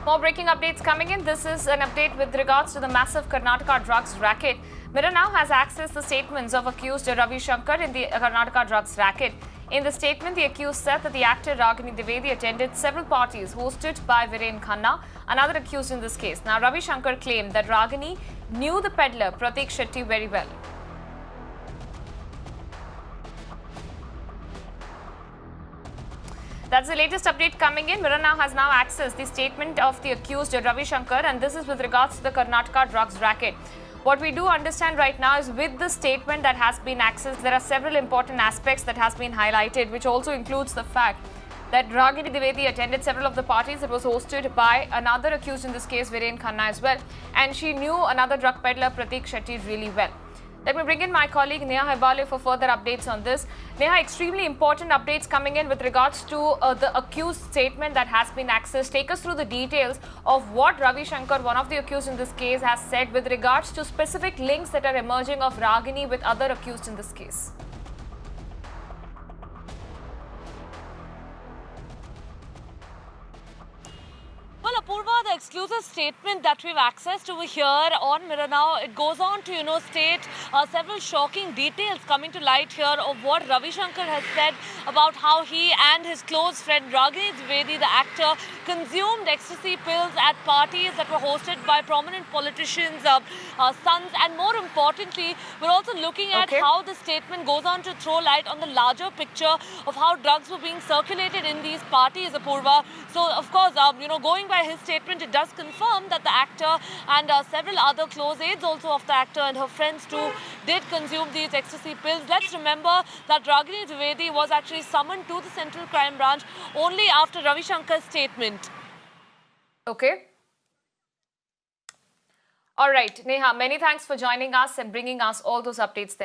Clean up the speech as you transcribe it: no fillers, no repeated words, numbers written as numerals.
More breaking updates coming in. This is an update with regards to the massive Karnataka drugs racket. Mirror now has accessed the statements of accused Ravi Shankar in the Karnataka drugs racket. In the statement, the accused said that the actor Ragini Dwivedi attended several parties hosted by Viren Khanna, another accused in this case. Now, Ravi Shankar claimed that Ragini knew the peddler Pratik Shetty very well. That's the latest update coming in. Mirror now has accessed the statement of the accused Ravi Shankar, and this is with regards to the Karnataka drugs racket. What we do understand right now is with the statement that has been accessed, there are several important aspects that has been highlighted, which also includes the fact that Ragini Dwivedi attended several of the parties that was hosted by another accused in this case, Viren Khanna as well, and she knew another drug peddler, Pratik Shetty, really well. Let me bring in my colleague Neha Hebale for further updates on this. Neha, extremely important updates coming in with regards to the accused statement that has been accessed. Take us through the details of what Ravi Shankar, one of the accused in this case, has said with regards to specific links that are emerging of Ragini with other accused in this case. Well, Apurva, the exclusive statement that we've accessed over here on Mirror Now, it goes on to, state several shocking details coming to light here of what Ravi Shankar has said about how he and his close friend Ragini Dwivedi, the actor, consumed ecstasy pills at parties that were hosted by prominent politicians' sons. And more importantly, we're also looking at how the statement goes on to throw light on the larger picture of how drugs were being circulated in these parties, Apurva. So, of course, going by his statement, it does confirm that the actor and several other close aides also of the actor and her friends too did consume these ecstasy pills. Let's remember that Ragini Dwivedi was actually summoned to the Central Crime Branch only after Ravi Shankar's statement. Okay. All right, Neha, many thanks for joining us and bringing us all those updates there.